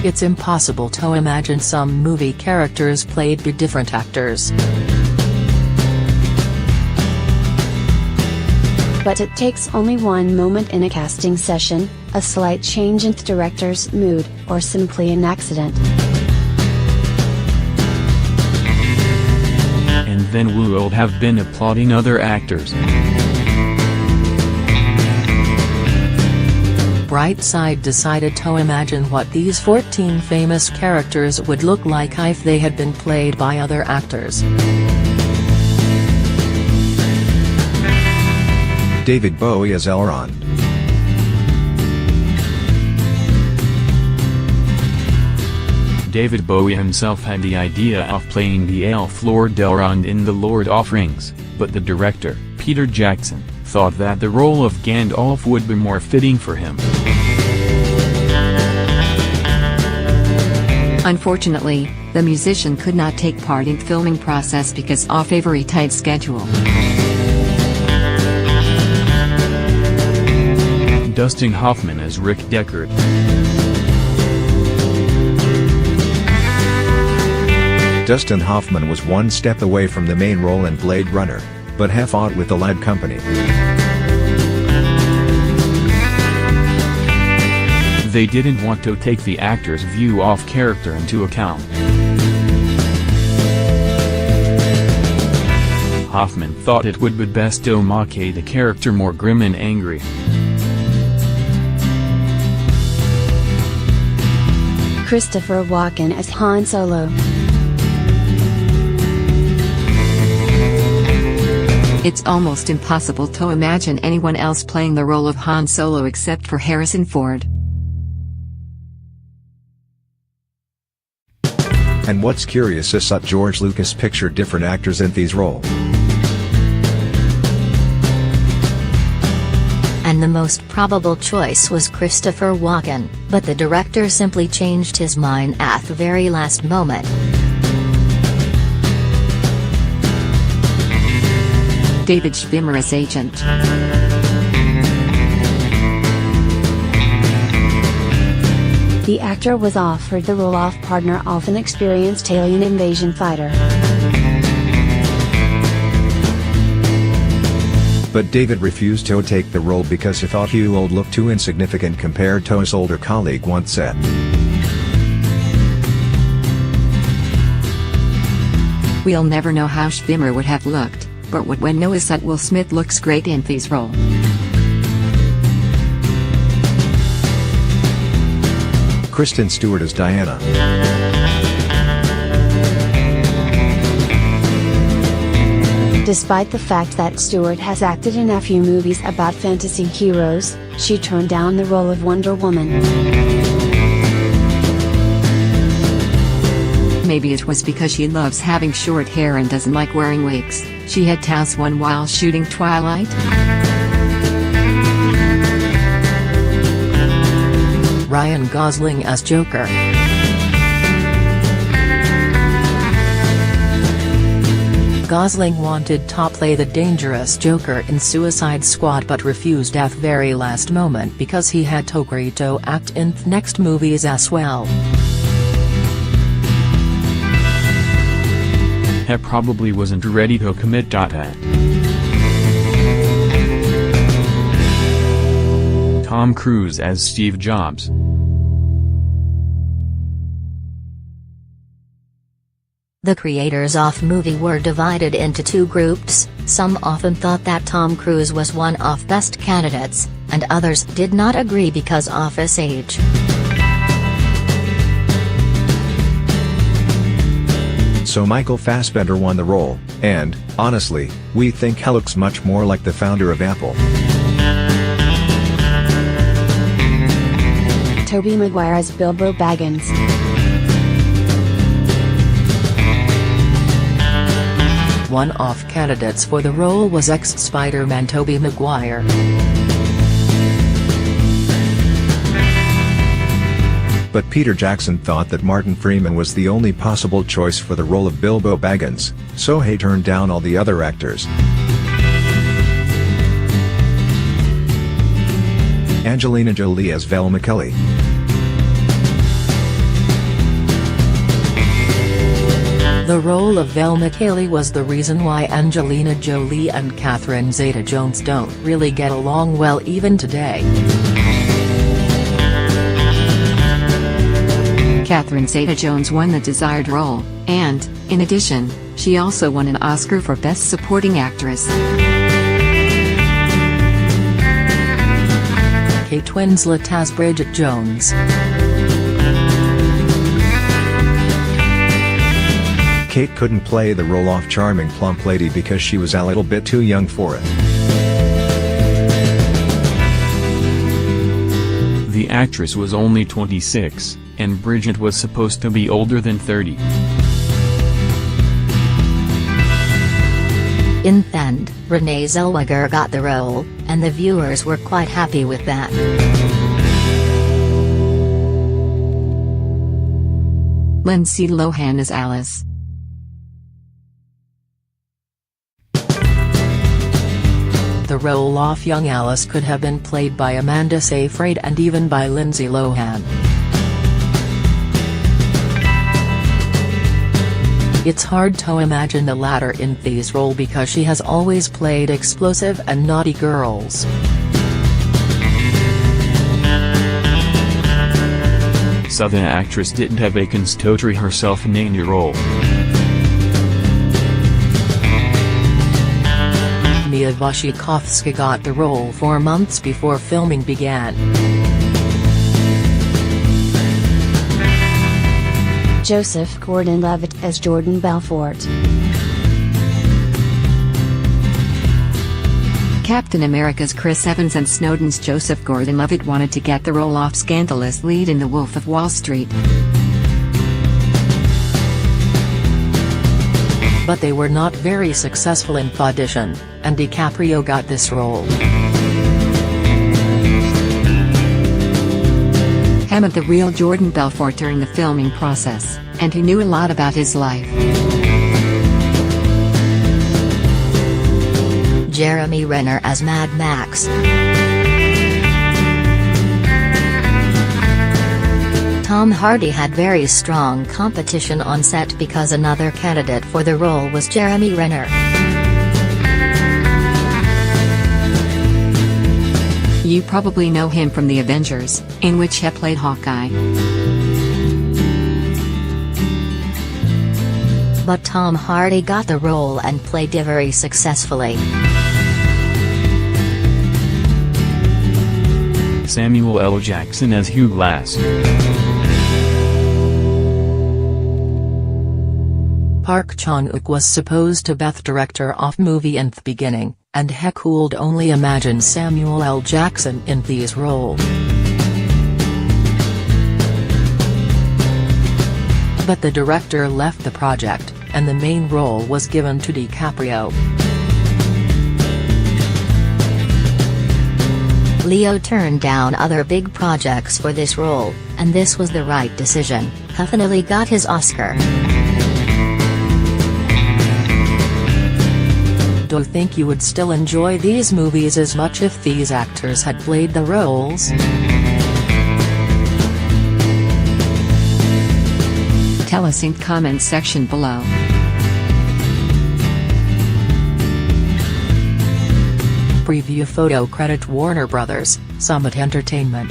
It's impossible to imagine some movie characters played by different actors. But it takes only one moment in a casting session, a slight change in the director's mood, or simply an accident. And then we will have been applauding other actors. Brightside decided to imagine what these 14 famous characters would look like if they had been played by other actors. David Bowie as Elrond. David Bowie himself had the idea of playing the elf Lord Elrond in The Lord of Rings, but the director, Peter Jackson, thought that the role of Gandalf would be more fitting for him. Unfortunately, the musician could not take part in the filming process because of a very tight schedule. Dustin Hoffman as Rick Deckard. Dustin Hoffman was one step away from the main role in Blade Runner, but have fought with the lead company. They didn't want to take the actor's view of character into account. Hoffman thought it would be best to make the character more grim and angry. Christopher Walken as Han Solo. It's almost impossible to imagine anyone else playing the role of Han Solo except for Harrison Ford. And what's curious is that George Lucas pictured different actors in these roles. And the most probable choice was Christopher Walken, but the director simply changed his mind at the very last moment. David Schwimmer as Agent. The actor was offered the role of partner of an experienced alien invasion fighter. But David refused to take the role because he thought he would look too insignificant compared to his older colleague once said. We'll never know how Schwimmer would have looked, but what we know is that Will Smith looks great in this role. Kristen Stewart as Diana. Despite the fact that Stewart has acted in a few movies about fantasy heroes, she turned down the role of Wonder Woman. Maybe it was because she loves having short hair and doesn't like wearing wigs. She had tossed one while shooting Twilight. Ryan Gosling as Joker. Gosling wanted to play the dangerous Joker in Suicide Squad but refused at the very last moment because he had to agree to act in the next movies as well. He probably wasn't ready to commit to that. Tom Cruise as Steve Jobs. The creators of the movie were divided into two groups. Some often thought that Tom Cruise was one of best candidates, and others did not agree because of his age. So Michael Fassbender won the role, and, honestly, we think he looks much more like the founder of Apple. Tobey Maguire as Bilbo Baggins. One of candidates for the role was ex-Spider-Man Tobey Maguire. But Peter Jackson thought that Martin Freeman was the only possible choice for the role of Bilbo Baggins, so he turned down all the other actors. Angelina Jolie as Velma Kelly. The role of Velma Cayley was the reason why Angelina Jolie and Catherine Zeta-Jones don't really get along well even today. Catherine Zeta-Jones won the desired role, and, in addition, she also won an Oscar for Best Supporting Actress. Kate Winslet as Bridget Jones. Kate couldn't play the role of charming plump lady because she was a little bit too young for it. The actress was only 26, and Bridget was supposed to be older than 30. In the end, Renee Zellweger got the role, and the viewers were quite happy with that. Lindsay Lohan as Alice. The role of young Alice could have been played by Amanda Seyfried and even by Lindsay Lohan. It's hard to imagine the latter in this role because she has always played explosive and naughty girls. So the actress didn't have a chance to try herself in a role. Mia Wasikowska got the role 4 months before filming began. Joseph Gordon-Levitt as Jordan Belfort. Captain America's Chris Evans and Snowden's Joseph Gordon-Levitt wanted to get the role of scandalous lead in The Wolf of Wall Street. But they were not very successful in the audition, and DiCaprio got this role. He met the real Jordan Belfort during the filming process, and he knew a lot about his life. Jeremy Renner as Mad Max. Tom Hardy had very strong competition on set because another candidate for the role was Jeremy Renner. You probably know him from The Avengers, in which he played Hawkeye. But Tom Hardy got the role and played it very successfully. Samuel L. Jackson as Hugh Glass. Park Chan-wook was supposed to be the director of movie in the beginning, and he could only imagine Samuel L. Jackson in this role. But the director left the project, and the main role was given to DiCaprio. Leo turned down other big projects for this role, and this was the right decision. He finally got his Oscar. Do you think you would still enjoy these movies as much if these actors had played the roles? Tell us in comments section below. Preview photo credit Warner Bros., Summit Entertainment.